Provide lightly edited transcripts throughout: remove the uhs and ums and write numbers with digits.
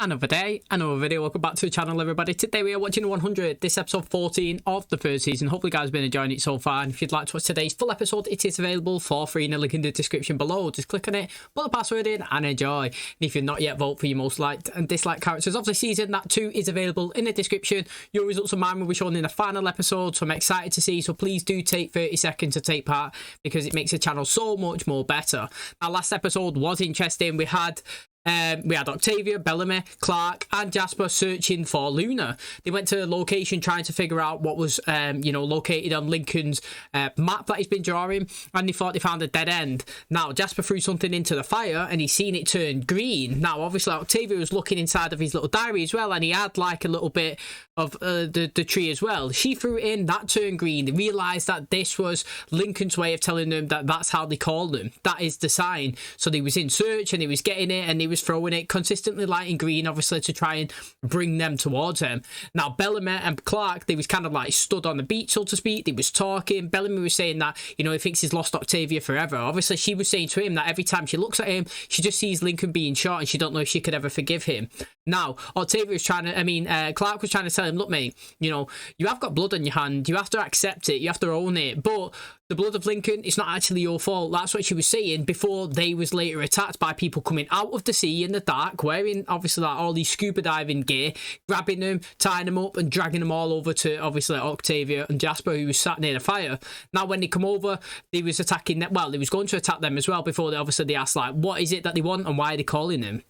Another day, another video. Welcome back to the channel, everybody. Today we are watching the 100. This episode 14 of the third season. Hopefully you guys have been enjoying it so far, and if you'd like to watch today's full episode, it is available for free in the link in the description below. Just click on it, put the password in and enjoy. And if you're not yet, vote for your most liked and disliked characters of the season. That too is available in the description. Your results of mine will be shown in the final episode, so I'm excited to see. So please do take 30 seconds to take part, because it makes the channel so much more better. Our last episode was interesting. We had Octavia, Bellamy, Clark and Jasper searching for Luna. They went to a location trying to figure out what was located on Lincoln's map that he's been drawing, and they thought they found a dead end. Now Jasper threw something into the fire and he's seen it turn green. Now obviously Octavia was looking inside of his little diary as well, and he had like a little bit of the tree as well. She threw it in, that turned green. They realised that this was Lincoln's way of telling them that that's how they call them. That is the sign. So they was in search and he was getting it, and he was throwing it consistently light and green, obviously to try and bring them towards him. Now Bellamy and Clark, they was kind of like stood on the beach, so to speak. They was talking. Bellamy was saying that, you know, he thinks he's lost Octavia forever. Obviously she was saying to him that every time she looks at him, she just sees Lincoln being shot and she don't know if she could ever forgive him. Now Octavia was trying to, Clark was trying to tell him, look mate, you know, you have got blood on your hand, you have to accept it, you have to own it, but the blood of Lincoln, it's not actually your fault. That's what she was saying before they was later attacked by people coming out of the sea in the dark, wearing obviously like all these scuba diving gear, grabbing them, tying them up and dragging them all over to obviously Octavia and Jasper, who was sat near the fire. Now when they come over, they was attacking them. Well, they was going to attack them as well before they asked like what is it that they want and why are they calling them.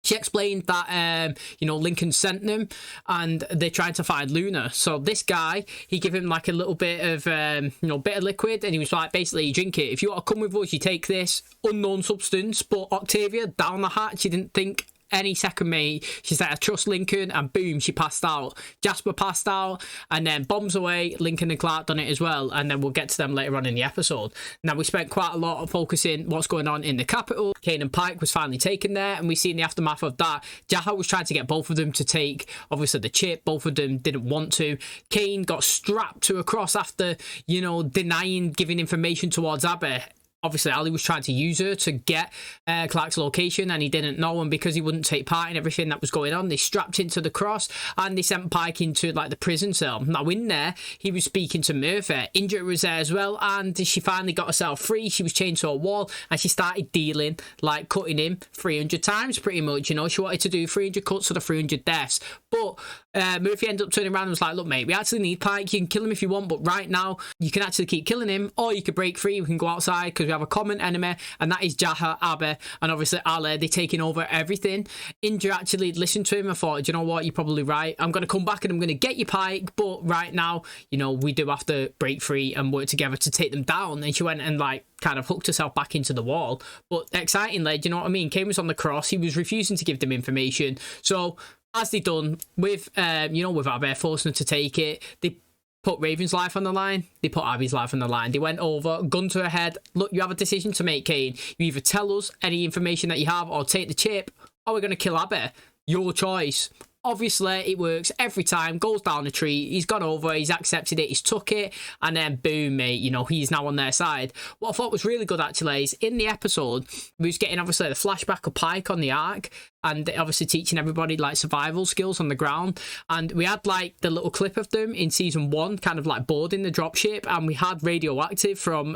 She explained that, Lincoln sent them and they're trying to find Luna. So this guy, he gave him like a little bit of, bit of liquid, and he was like, basically, you drink it. If you want to come with us, you take this unknown substance. But Octavia, down the hatch, she didn't think any second, mate. She said, I trust Lincoln, and boom, she passed out. Jasper passed out, and then bombs away. Lincoln and Clark done it as well, and then we'll get to them later on in the episode. Now, we spent quite a lot of focusing what's going on in the capital. Kane and Pike was finally taken there, and we see in the aftermath of that, Jaha was trying to get both of them to take, obviously, the chip. Both of them didn't want to. Kane got strapped to a cross after, denying giving information towards Abby. Obviously, Ali was trying to use her to get Clark's location, and he didn't know, and because he wouldn't take part in everything that was going on, they strapped into the cross and they sent Pike into like the prison cell. Now in there, he was speaking to Murphy. Injure was there as well, and she finally got herself free. She was chained to a wall and she started dealing, like cutting him 300 times pretty much. She wanted to do 300 cuts for the 300 deaths, but Murphy ended up turning around and was like, look mate, we actually need Pike. You can kill him if you want, but right now you can actually keep killing him, or you could break free. We can go outside because we have a common enemy, and that is Jaha, Abby, and obviously Ali. They're taking over everything. Indra actually listened to him and thought, do you know what, you're probably right. I'm going to come back and I'm going to get you Pike, but right now, we do have to break free and work together to take them down. And she went and like kind of hooked herself back into the wall. But excitingly, do you know what I mean? Kane was on the cross. He was refusing to give them information. So as they done with with Abby, forcing her to take it, they put Raven's life on the line. They put Abby's life on the line. They went over, gun to her head. Look, you have a decision to make, Kane. You either tell us any information that you have or take the chip, or we're going to kill Abby. Your choice. Obviously, it works every time. Goes down the tree. He's gone over. He's accepted it. He's took it. And then, boom, mate, he's now on their side. What I thought was really good, actually, is in the episode, we was getting, obviously, the flashback of Pike on the Ark. And obviously teaching everybody, like, survival skills on the ground. And we had, like, the little clip of them in season 1, kind of, like, boarding the dropship. And we had Radioactive from,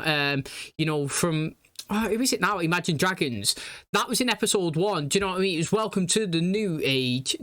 who is it now? Imagine Dragons. That was in episode 1. Do you know what I mean? It was welcome to the new age,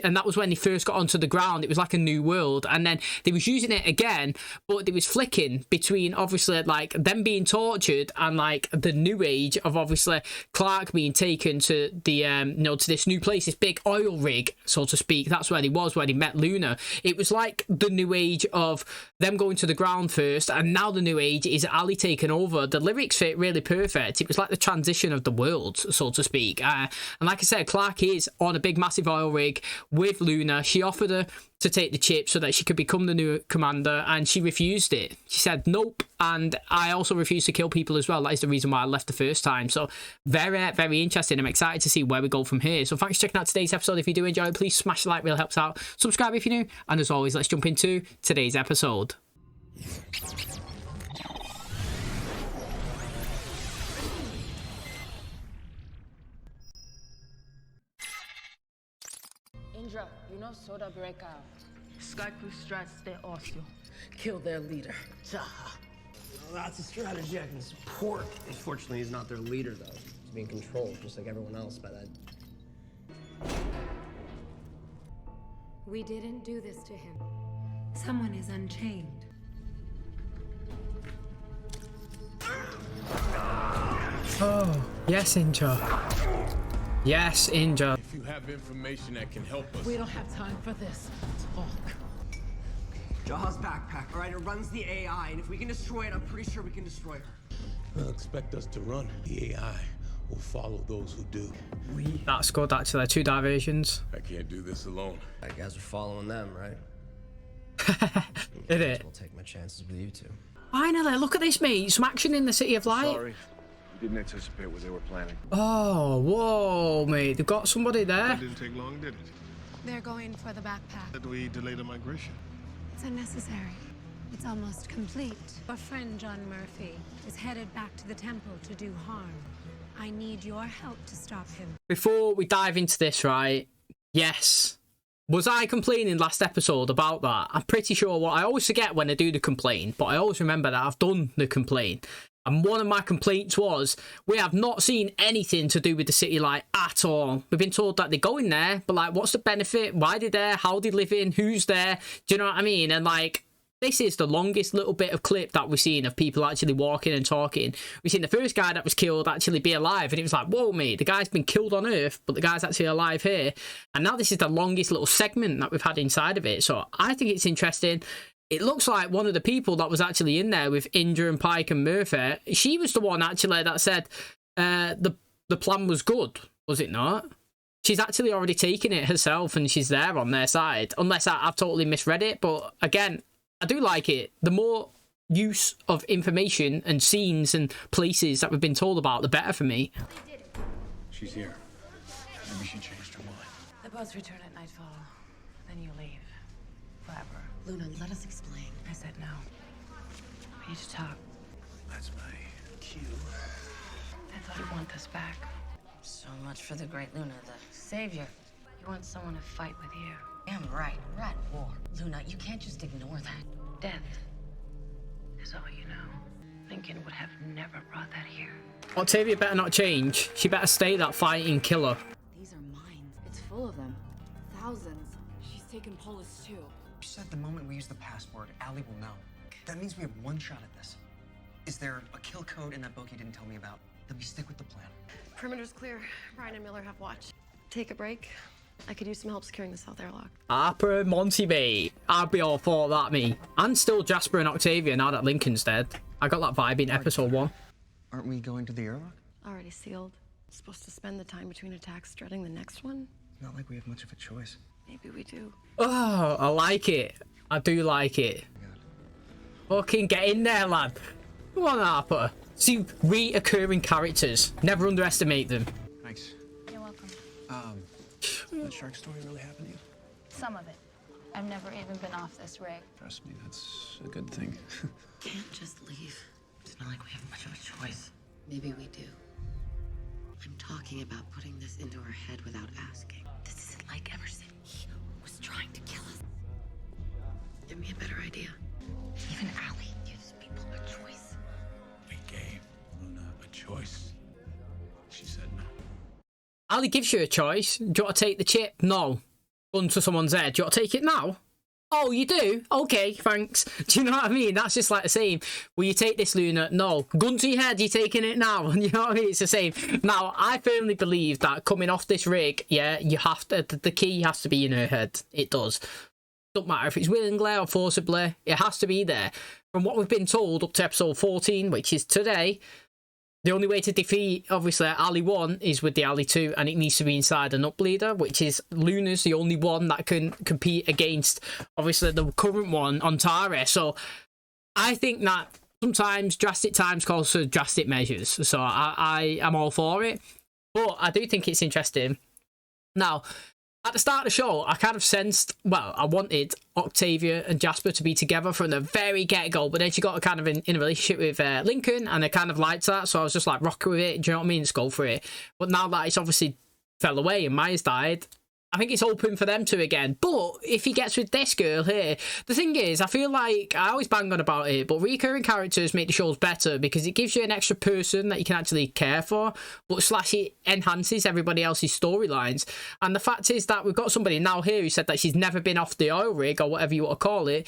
and that was when they first got onto the ground. It was like a new world, and then they was using it again, but they was flicking between obviously like them being tortured and like the new age of obviously Clark being taken to the to this new place, this big oil rig, so to speak. That's where he was, where he met Luna. It was like the new age of them going to the ground first, and now the new age is Ali taking over. The lyrics fit really perfect. It was like the transition of the worlds, so to speak. And like I said, Clark is on a big massive oil rig with Luna. She offered her to take the chip so that she could become the new commander, and she refused it. She said nope, and I also refuse to kill people as well. That is the reason why I left the first time. So very, very interesting. I'm excited to see where we go from here. So thanks for checking out today's episode. If you do enjoy it, please smash the like, really helps out. Subscribe if you're new, and as always, let's jump into today's episode. Indra, you know Soda breakout. Sky Crew strats de ocio. Kill their leader, Jaha. Well, that's a strategy I can support. Unfortunately, he's not their leader, though. He's being controlled, just like everyone else, by that. We didn't do this to him. Someone is unchained. Oh, yes, Indra. Yes, Indra. If you have information that can help us. We don't have time for this. Talk. Jaha's backpack, all right? It runs the AI, and if we can destroy it, I'm pretty sure we can destroy her. They'll expect us to run. The AI will follow those who do. That's good, actually. 2 diversions. I can't do this alone. I guess we're following them, right? Did it? I'll take my chances with you two. Finally, look at this, mate. Some action in the City of Light. Sorry, we didn't anticipate what they were planning. Oh, whoa, mate. They've got somebody there. It didn't take long, did it? They're going for the backpack. Did we delay the migration? It's unnecessary. It's almost complete. Our friend John Murphy is headed back to the temple to do harm. I need your help to stop him. Before we dive into this, right? Yes. Was I complaining last episode about that? I'm pretty sure what I always forget when I do the complaint, but I always remember that I've done the complaint. And one of my complaints was, we have not seen anything to do with the City Light at all. We've been told that they go in there, but like, what's the benefit? Why are they there? How they live in? Who's there? Do you know what I mean? And like, this is the longest little bit of clip that we've seen of people actually walking and talking. We've seen the first guy that was killed actually be alive, and it was like, whoa, mate, the guy's been killed on Earth, but the guy's actually alive here. And now this is the longest little segment that we've had inside of it. So I think it's interesting. It looks like one of the people that was actually in there with Indra and Pike and Murphy, she was the one actually that said the plan was good, was it not? She's actually already taken it herself and she's there on their side, unless I've totally misread it. But again, I do like it. The more use of information and scenes and places that we've been told about, the better for me. She's here. Maybe she changed her mind. The boats return at nightfall. Then you leave. Forever. Luna, let us explain. I said no. We need to talk. That's my cue. I thought you'd want us back. So much for the great Luna, the savior. You want someone to fight with you. Damn right, we're at war. Luna, you can't just ignore that. Death is all you know. Lincoln would have never brought that here. Octavia better not change. She better stay that fighting killer. These are mines. It's full of them. Thousands. She's taken Polis too. She said the moment we use the password, Allie will know. That means we have one shot at this. Is there a kill code in that book you didn't tell me about? Then we stick with the plan. Perimeter's clear. Ryan and Miller have watch. Take a break. I could use some help securing the south airlock. Harper and Monty, mate. I'd be all for that, me. And still Jasper and Octavia now that Lincoln's dead. I got that vibe in episode 1. Aren't we going to the airlock? Already sealed. Supposed to spend the time between attacks dreading the next one? Not like we have much of a choice. Maybe we do. Oh, I like it. I do like it. Fucking get in there, lad. Come on, Harper. See, reoccurring characters. Never underestimate them. Thanks. You're welcome. That shark story really happened to you? Some of it. I've never even been off this rig. Trust me, that's a good thing. Can't just leave. It's not like we have much of a choice. Maybe we do. I'm talking about putting this into her head without asking. This isn't like Emerson. He was trying to kill us. Give me a better idea. Even Allie gives people a choice. We gave Luna a choice. She said no. Ali gives you a choice. Do you want to take the chip? No. Gun to someone's head. Do you want to take it now? Oh, you do? Okay, thanks. Do you know what I mean? That's just like the same. Will you take this, Luna? No. Gun to your head, you're taking it now. You know what I mean? It's the same. Now, I firmly believe that coming off this rig, yeah, you have to, the key has to be in her head. It does. Don't matter if it's willingly or forcibly, it has to be there. From what we've been told up to episode 14, which is today, the only way to defeat, obviously, Ali 1 is with the Ali 2, and it needs to be inside an upleader, which is Luna's the only one that can compete against, obviously, the current one on Tara. So I think that sometimes drastic times calls for drastic measures. So I am all for it. But I do think it's interesting. Now, at the start of the show, I kind of sensed, well, I wanted Octavia and Jasper to be together from the very get-go, but then she got kind of in a relationship with Lincoln, and I kind of liked that, so I was just like, rock with it, do you know what I mean? Let's go for it. But now that it's obviously fell away and Myers died, I think it's open for them to again. But if he gets with this girl here, the thing is, I feel like I always bang on about it, but recurring characters make the shows better because it gives you an extra person that you can actually care for, but slash it enhances everybody else's storylines. And the fact is that we've got somebody now here who said that she's never been off the oil rig or whatever you want to call it.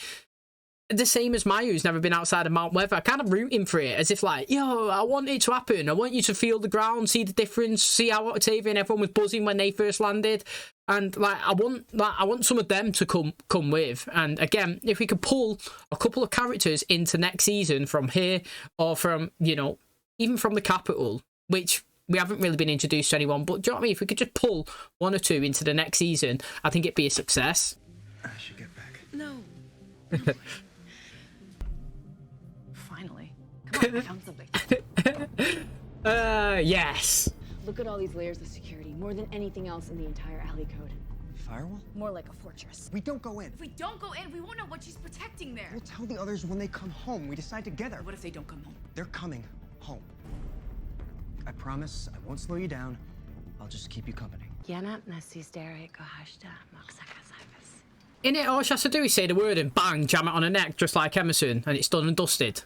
The same as Maya, who's never been outside of Mount Weather. I kind of rooting for it, as if like, yo, I want it to happen. I want you to feel the ground, see the difference, see how Octavia and everyone was buzzing when they first landed, and like I want some of them to come with. And again, if we could pull a couple of characters into next season from here, or from, you know, even from the capital, which we haven't really been introduced to anyone, but do you know what I mean? If we could just pull one or two into the next season, I think it'd be a success. I should get back. No. Finally. Come on, I found something. Yes. Look at all these layers of security, more than anything else in the entire alley code. Firewall? More like a fortress. We don't go in. If we don't go in, we won't know what she's protecting there. We'll tell the others when they come home. We decide together. What if they don't come home? They're coming home. I promise I won't slow you down. I'll just keep you company. In it, all she has to do is say the word and bang, jam it on her neck, just like Emerson, and it's done and dusted.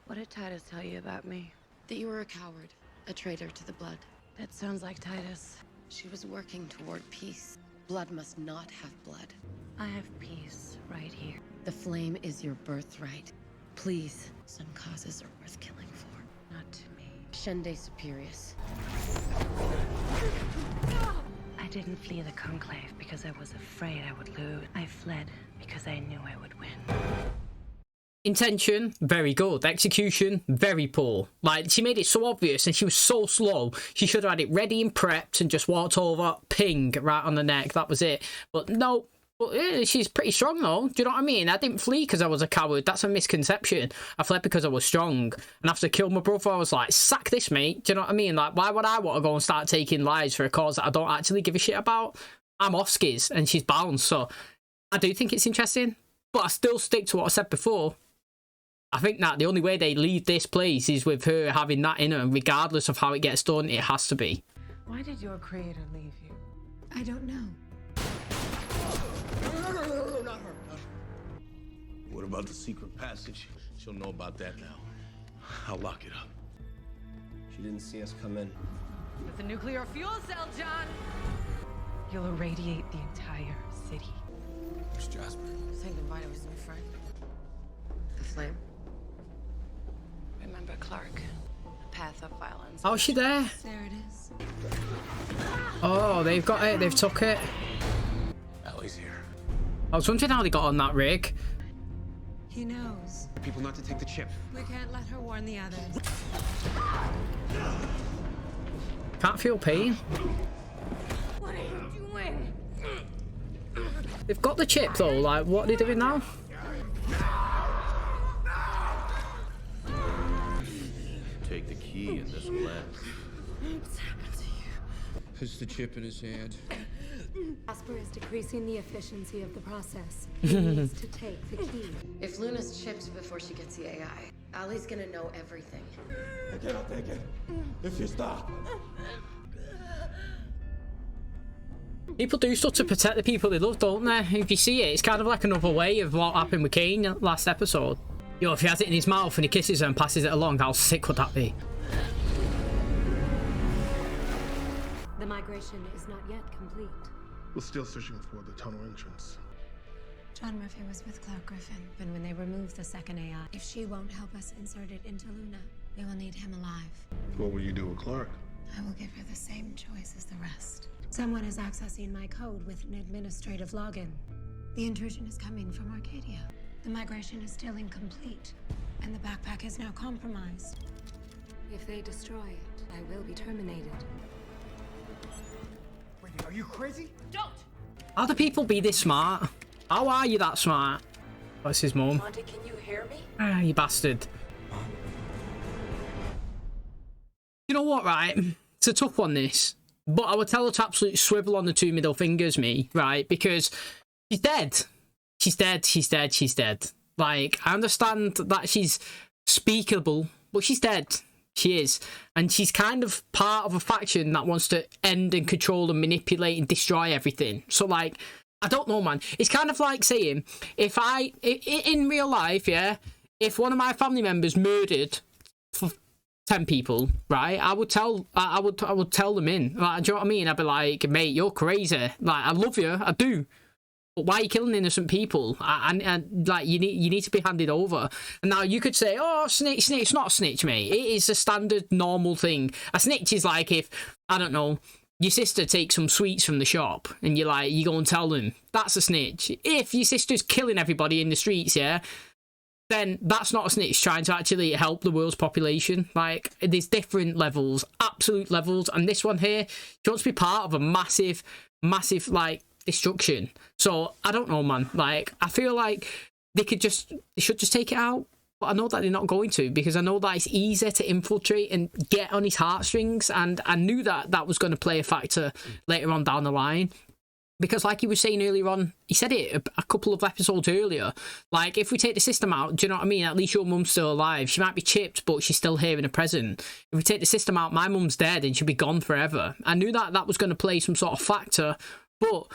What did Titus tell you about me? That you were a coward, a traitor to the blood. That sounds like Titus. She was working toward peace. Blood must not have blood. I have peace right here. The flame is your birthright. Please, some causes are worth killing for. Not to me. Shende Superius. I didn't flee the conclave because I was afraid I would lose. I fled because I knew I would win. Intention, very good. Execution, very poor. Like, she made it so obvious and she was so slow. She should have had it ready and prepped and just walked over, ping, right on the neck. That was it. But no, but yeah, she's pretty strong though. Do you know what I mean? I didn't flee because I was a coward. That's a misconception. I fled because I was strong. And after I killed my brother, I was like, sack this, mate. Do you know what I mean? Like, why would I want to go and start taking lives for a cause that I don't actually give a shit about? I'm off skis and she's bounced. So I do think it's interesting. But I still stick to what I said before. I think that the only way they leave this place is with her having that in her, and regardless of how it gets done, it has to be. Why did your creator leave you? I don't know. No, not her. What about the secret passage? She'll know about that now. I'll lock it up. She didn't see us come in. With a nuclear fuel cell, John! You'll irradiate the entire city. Where's Jasper? Saying goodbye to his new friend. The flame. Remember Clarke? A path of violence. Oh, is she there? There it is. Oh, they've got it. They've took it. Allie's here. I was wondering how they got on that rig. He knows. People not to take the chip. We can't let her warn the others. Can't feel pain. What are you doing? They've got the chip though. Like, what are they doing now? Take the key and this will end. What's happened to you? Puts the chip in his hand. Jasper is decreasing the efficiency of the process. He needs to take the key. If Luna's chipped before she gets the AI, Allie's gonna know everything. I cannot take it. If you stop. People do stuff to protect the people they love, don't they? If you see it, it's kind of like another way of what happened with Kane last episode. Yo, if he has it in his mouth and he kisses her and passes it along, how sick would that be? The migration is not yet complete. We're still searching for the tunnel entrance. John Murphy was with Clark Griffin, and when they removed the second AI, if she won't help us insert it into Luna, we will need him alive. What will you do with Clark? I will give her the same choice as the rest. Someone is accessing my code with an administrative login. The intrusion is coming from Arcadia. The migration is still incomplete, and the backpack is now compromised. If they destroy it, I will be terminated. Wait, are you crazy? Don't! How do people be this smart? How are you that smart? What's his mum? Monty, can you hear me? Ah, you bastard. You know what, right? It's a tough one, this. But I would tell her to absolutely swivel on the two middle fingers, me, right? Because she's dead. She's dead, she's dead, she's dead. Like, I understand that she's speakable, but she's dead. She is. And she's kind of part of a faction that wants to end and control and manipulate and destroy everything. So, like, I don't know, man. It's kind of like saying, if in real life, yeah, if one of my family members murdered 10 people, right, I would tell them in. Like, do you know what I mean? I'd be like, mate, you're crazy. Like, I love you, I do. But why are you killing innocent people? And like, you need to be handed over. And now you could say, oh, snitch. It's not a snitch, mate. It is a standard, normal thing. A snitch is like if, I don't know, your sister takes some sweets from the shop and you go and tell them. That's a snitch. If your sister's killing everybody in the streets, yeah, then that's not a snitch trying to actually help the world's population. Like, there's different levels, absolute levels. And this one here, she wants to be part of a massive, like, destruction. So, I don't know, man. Like, I feel like they should just take it out. But I know that they're not going to, because I know that it's easier to infiltrate and get on his heartstrings, and I knew that was going to play a factor later on down the line. Because like he was saying earlier on, he said it a couple of episodes earlier, like, if we take the system out, do you know what I mean? At least your mum's still alive. She might be chipped, but she's still here in the present. If we take the system out, my mum's dead and she'll be gone forever. I knew that was going to play some sort of factor, but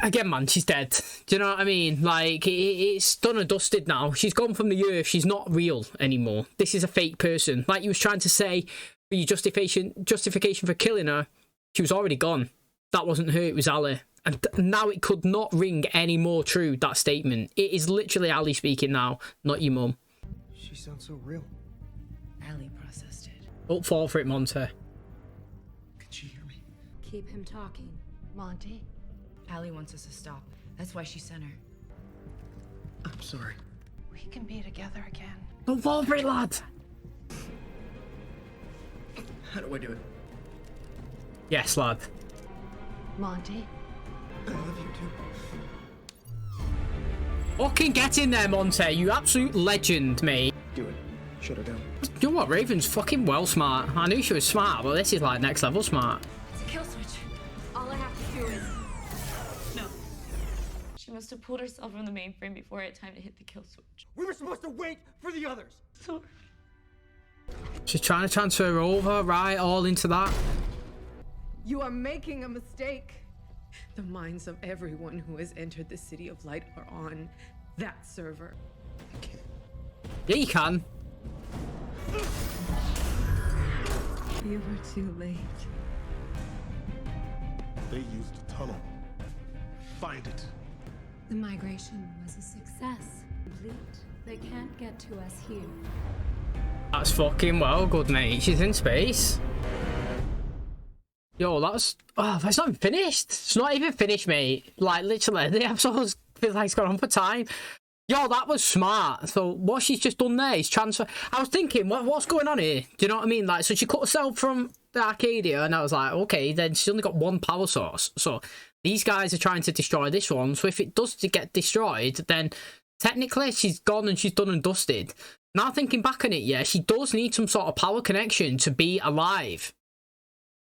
again, man, she's dead. Do you know what I mean? Like, it's done and dusted now. She's gone from the earth. She's not real anymore. This is a fake person. Like you was trying to say, for your justification for killing her, she was already gone. That wasn't her, it was Ali. And now it could not ring any more true, that statement. It is literally Ali speaking now, not your mum. She sounds so real. Ali processed it. Don't fall for it, Monte. Can she hear me? Keep him talking. Monty? Ali wants us to stop. That's why she sent her. I'm sorry. We can be together again. Don't fall for it, lad! How do I do it? Yes, lad. Monty? I love you too. Fucking get in there, Monte. You absolute legend, mate. Do it. Shut her down. You know what? Raven's fucking well smart. I knew she was smart, but this is like next level smart. It's a kill switch. All I have to do is... No. She must have pulled herself from the mainframe before it had time to hit the kill switch. We were supposed to wait for the others. So... She's trying to transfer over, right? All into that. You are making a mistake. The minds of everyone who has entered the City of Light are on that server. Yeah, you can. You were too late. They used the tunnel. Find it. The migration was a success. Complete. They can't get to us here. That's fucking well good, mate. She's in space. Yo, that's not even finished. It's not even finished, mate. Like, literally, the episode feels like it's gone on for time. Yo, that was smart. So what she's just done there is transfer. I was thinking, what's going on here? Do you know what I mean? Like, so she cut herself from the Arcadia, and I was like, okay, then she's only got one power source. So these guys are trying to destroy this one. So if it does get destroyed, then technically she's gone and she's done and dusted. Now thinking back on it, yeah, she does need some sort of power connection to be alive.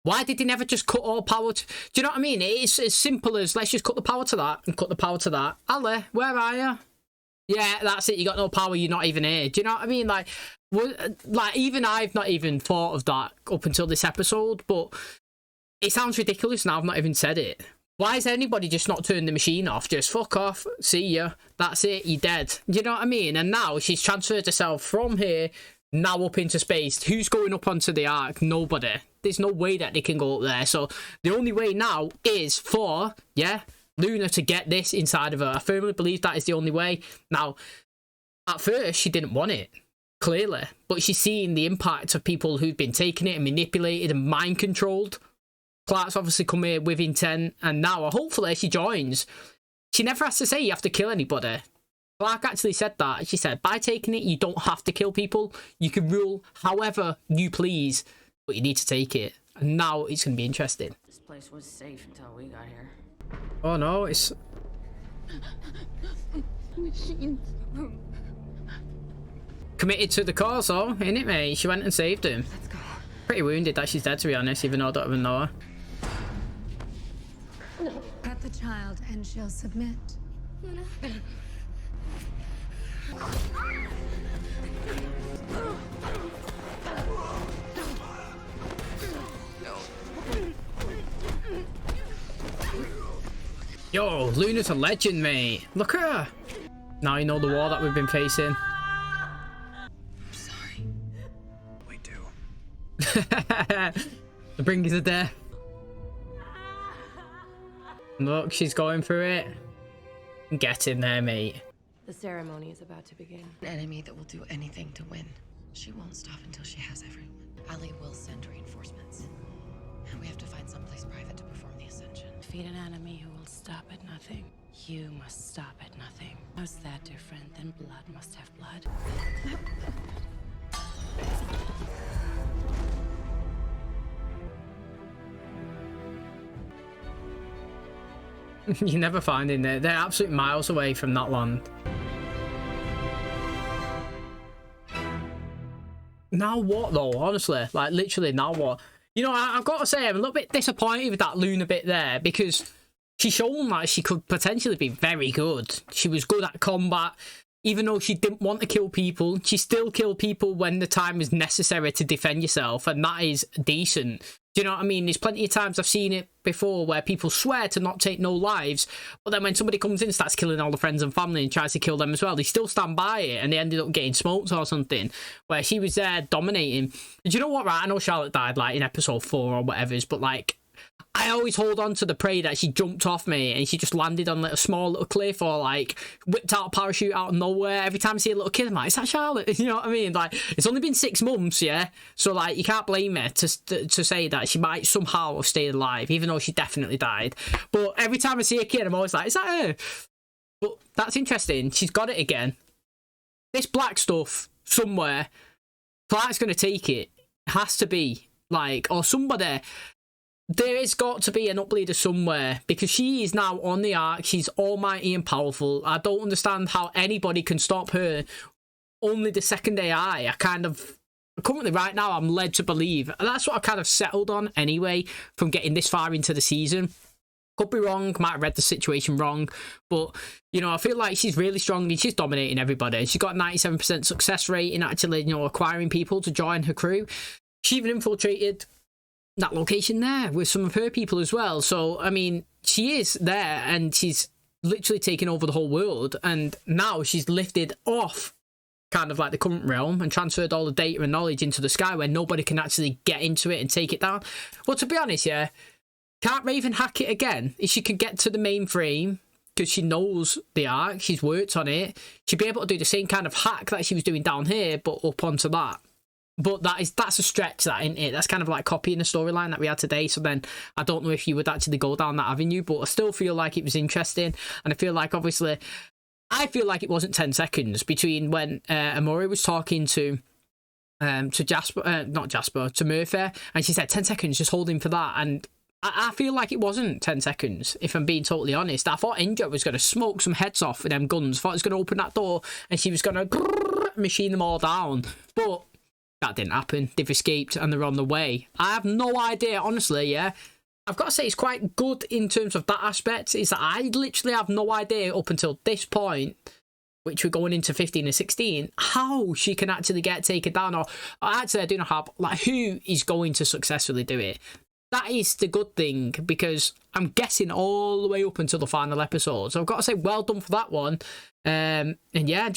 Why did they never just cut all power to... Do you know what I mean? It's as simple as, let's just cut the power to that and cut the power to that. Ali, where are you? Yeah, that's it. You got no power. You're not even here. Do you know what I mean? Like, even I've not even thought of that up until this episode, but it sounds ridiculous now. I've not even said it. Why is anybody just not turning the machine off? Just fuck off. See ya. That's it. You're dead. Do you know what I mean? And now she's transferred herself from here now up into space. Who's going up onto the Ark? Nobody. There's no way that they can go up there. So the only way now is for, yeah, Luna to get this inside of her. I firmly believe that is the only way. Now, at first, she didn't want it, clearly. But she's seeing the impact of people who've been taking it and manipulated and mind-controlled. Clark's obviously come here with intent. And now, hopefully, she joins. She never has to say you have to kill anybody. Clarke actually said that. She said, by taking it, you don't have to kill people. You can rule however you please. But you need to take it. And now it's going to be interesting. This place was safe until we got here. Oh no, it's... Machines. Committed to the cause, though, innit, mate? She went and saved him. Let's go. Pretty wounded that she's dead, to be honest, even though I don't even know her. Cut the child and she'll submit. Yo, Luna's a legend, mate. Look at her. Now you know the war that we've been facing. Sorry. We do. The bringers of death. Look, she's going through it. Get in there, mate. The ceremony is about to begin. An enemy that will do anything to win. She won't stop until she has everyone. Ali will send reinforcements. And we have to find someplace private to perform the ascension. Defeat an enemy who will stop at nothing. You must stop at nothing. How's that different than blood must have blood? You never find in there. They're absolute miles away from that land. Now what though, honestly? Like literally now what? You know, I've got to say I'm a little bit disappointed with that Luna bit there, because she's shown that she could potentially be very good. She was good at combat. Even though she didn't want to kill people, she still killed people when the time is necessary to defend yourself, and that is decent. Do you know what I mean? There's plenty of times I've seen it before where people swear to not take no lives, but then when somebody comes in and starts killing all the friends and family and tries to kill them as well, they still stand by it, and they ended up getting smoked or something, where she was there dominating. Do you know what, right? I know Charlotte died like in episode 4 or whatever, but like, I always hold on to the prey that she jumped off me and she just landed on like a small little cliff, or like whipped out a parachute out of nowhere. Every time I see a little kid, I'm like, is that Charlotte? You know what I mean? Like, it's only been 6 months, yeah? So like, you can't blame her to say that she might somehow have stayed alive, even though she definitely died. But every time I see a kid, I'm always like, is that her? But that's interesting. She's got it again. This black stuff, somewhere, Clark's going to take it. It has to be. Like, or somebody... There has got to be an upleader somewhere, because she is now on the arc. She's almighty and powerful. I don't understand how anybody can stop her. Only the second AI. I kind of... Currently, right now, I'm led to believe. And that's what I kind of settled on anyway, from getting this far into the season. Could be wrong. Might have read the situation wrong. But, you know, I feel like she's really strong and she's dominating everybody. She's got a 97% success rate in actually, you know, acquiring people to join her crew. She even infiltrated that location there with some of her people as well. So I mean, she is there and she's literally taken over the whole world, and now she's lifted off kind of like the current realm and transferred all the data and knowledge into the sky where nobody can actually get into it and take it down. Well, to be honest, yeah, can't Raven hack it again? If she can get to the mainframe, because she knows the arc, she's worked on it, she'd be able to do the same kind of hack that she was doing down here, but up onto that. But that's a stretch, that, isn't it? That's kind of like copying the storyline that we had today. So then I don't know if you would actually go down that avenue, but I still feel like it was interesting. And I feel like, obviously, it wasn't 10 seconds between when Amori was talking to Jasper, not Jasper, to Murphy, and she said 10 seconds, just hold him for that. And I feel like it wasn't 10 seconds, if I'm being totally honest. I thought Indra was going to smoke some heads off with them guns. I thought it was going to open that door and she was going to machine them all down. But that didn't happen. They've escaped and they're on the way. I have no idea, honestly, yeah. I've got to say it's quite good in terms of that aspect, is that I literally have no idea up until this point, which we're going into 15 and 16, how she can actually get taken down. Or actually, I do not have, like, who is going to successfully do it. That is the good thing, because I'm guessing all the way up until the final episode. So I've got to say, well done for that one. And yeah,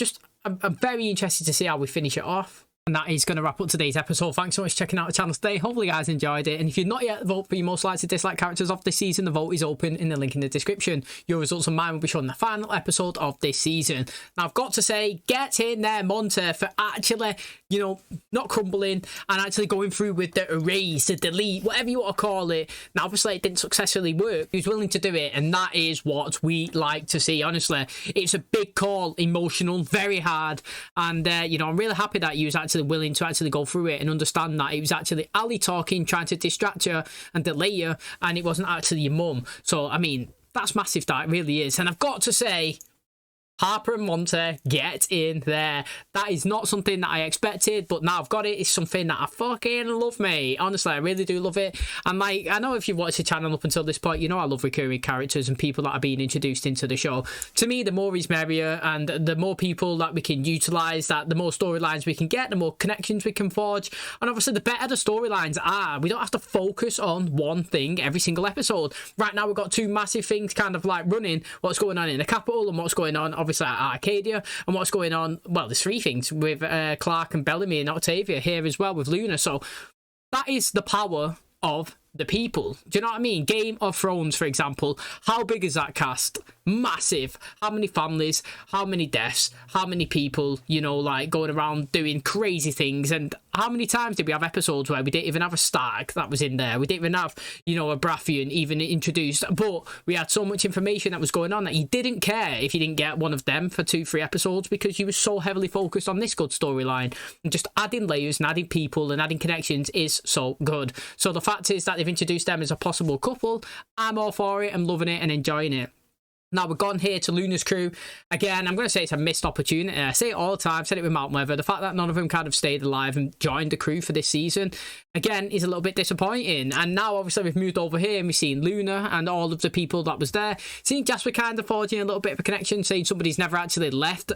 I'm very interested to see how we finish it off. And that is going to wrap up today's episode. Thanks so much for checking out the channel today. Hopefully you guys enjoyed it. And if you're not yet vote for your most likely to dislike characters of this season, the vote is open in the link in the description. Your results and mine will be shown in the final episode of this season. Now, I've got to say, get in there, Monte, for actually, you know, not crumbling and actually going through with the erase, the delete, whatever you want to call it. Now, obviously, it didn't successfully work. He was willing to do it, and that is what we like to see, honestly. It's a big call, emotional, very hard. And, you know, I'm really happy that he was actually willing to actually go through it and understand that it was actually Ali talking, trying to distract her and delay her, and it wasn't actually your mum. So I mean, that's massive, that it really is. And I've got to say, Harper and Monte, get in there. That is not something that I expected, but now I've got it. It's something that I fucking love, mate. Honestly, I really do love it. And like, I know if you've watched the channel up until this point, you know I love recurring characters and people that are being introduced into the show. To me, the more is merrier, and the more people that we can utilize, that the more storylines we can get, the more connections we can forge. And obviously, the better the storylines are, we don't have to focus on one thing every single episode. Right now, we've got two massive things kind of like running: what's going on in the capital and what's going on obviously at Arcadia, and what's going on, well, there's three things with Clarke and Bellamy and Octavia here as well with Luna. So that is the power of the people. Do you know what I mean? Game of Thrones, for example, how big is that cast? Massive. How many families, how many deaths, how many people, you know, like going around doing crazy things? And how many times did we have episodes where we didn't even have a Stark that was in there? We didn't even have, you know, a Baratheon even introduced, but we had so much information that was going on that you didn't care if you didn't get one of them for 2-3 episodes, because you were so heavily focused on this good storyline. And just adding layers and adding people and adding connections is so good. So the fact is that they've introduced them as a possible couple. I'm all for it. I'm loving it and enjoying it. Now we're gone here to Luna's crew. Again, I'm going to say it's a missed opportunity. I say it all the time. I've said it with Mount Weather. The fact that none of them kind of stayed alive and joined the crew for this season, again, is a little bit disappointing. And now, obviously, we've moved over here and we've seen Luna and all of the people that was there. Seeing Jasper kind of forging a little bit of a connection, saying somebody's never actually left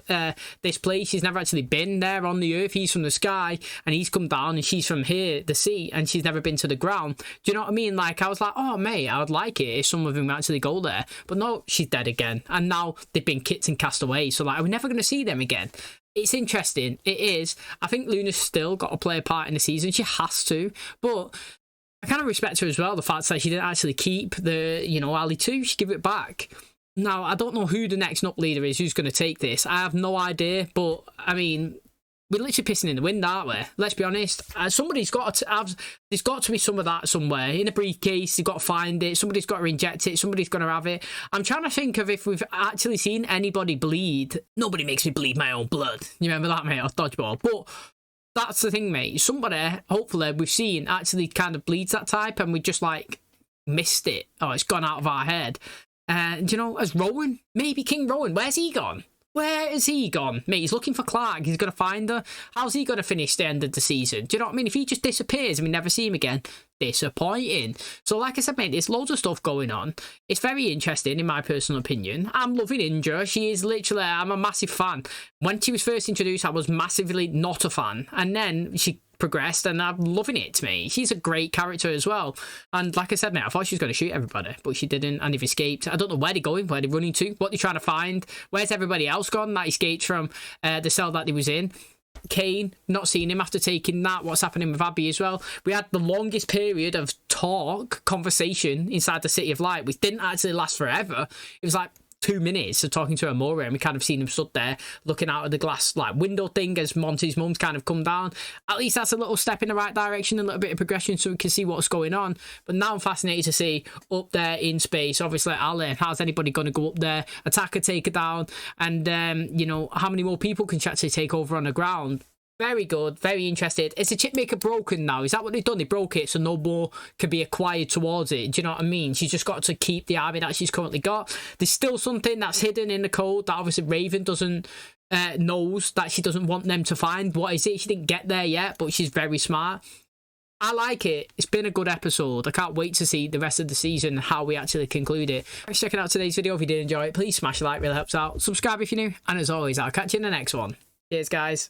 this place. She's never actually been there on the earth. He's from the sky and he's come down, and she's from here, the sea, and she's never been to the ground. Do you know what I mean? Like, I was like, oh, mate, I would like it if some of them actually go there. But no, she's dead again, and now they've been kicked and cast away, so like, we're never going to see them again. It's interesting. It is. I think Luna's still got to play a part in the season. She has to, but I kind of respect her as well, the fact that she didn't actually keep the, you know, Ali 2. She gave it back. Now, I don't know who the next up leader is, who's going to take this. I have no idea, but I mean, we're literally pissing in the wind, aren't we? Let's be honest. Somebody's got to have, there's got to be some of that somewhere. In a briefcase, you've got to find it. Somebody's got to inject it. Somebody's going to have it. I'm trying to think of if we've actually seen anybody bleed. Nobody makes me bleed my own blood. You remember that, mate? Off Dodgeball. But that's the thing, mate. Somebody, hopefully, we've seen actually kind of bleeds that type, and we just, like, missed it. Oh, it's gone out of our head. And, you know, as Rowan, maybe King Rowan, where's he gone? Where is he gone? Mate, he's looking for Clarke. He's going to find her. How's he going to finish the end of the season? Do you know what I mean? If he just disappears and we never see him again, disappointing. So like I said, mate, there's loads of stuff going on. It's very interesting, in my personal opinion. I'm loving Indra. She is literally, I'm a massive fan. When she was first introduced, I was massively not a fan. And then she progressed, and I'm loving it, to me. She's a great character as well. And like I said, mate, I thought she was going to shoot everybody, but she didn't, and they've escaped. I don't know where they're going, where they're running to, what they're trying to find. Where's everybody else gone that escaped from the cell that they was in? Kane, not seeing him after taking that. What's happening with Abby as well? We had the longest period of conversation inside the City of Light, which didn't actually last forever. It was like 2 minutes of talking to Amora, and we kind of seen him stood there looking out of the glass like window thing as Monty's mum's kind of come down. At least that's a little step in the right direction, a little bit of progression, so we can see what's going on. But now I'm fascinated to see up there in space, obviously, Ali, how's anybody going to go up there, attack her, take her down, and you know, how many more people can she actually take over on the ground? Very good, very interested. Is the chipmaker broken now? Is that what they've done? They broke it so no more can be acquired towards it. Do you know what I mean? She's just got to keep the army that she's currently got. There's still something that's hidden in the code that obviously Raven doesn't knows, that she doesn't want them to find. What is it? She didn't get there yet, but she's very smart. I like it. It's been a good episode. I can't wait to see the rest of the season, how we actually conclude it. Thanks for checking out today's video. If you did enjoy it, please smash a like, really helps out. Subscribe if you're new. And as always, I'll catch you in the next one. Cheers, guys.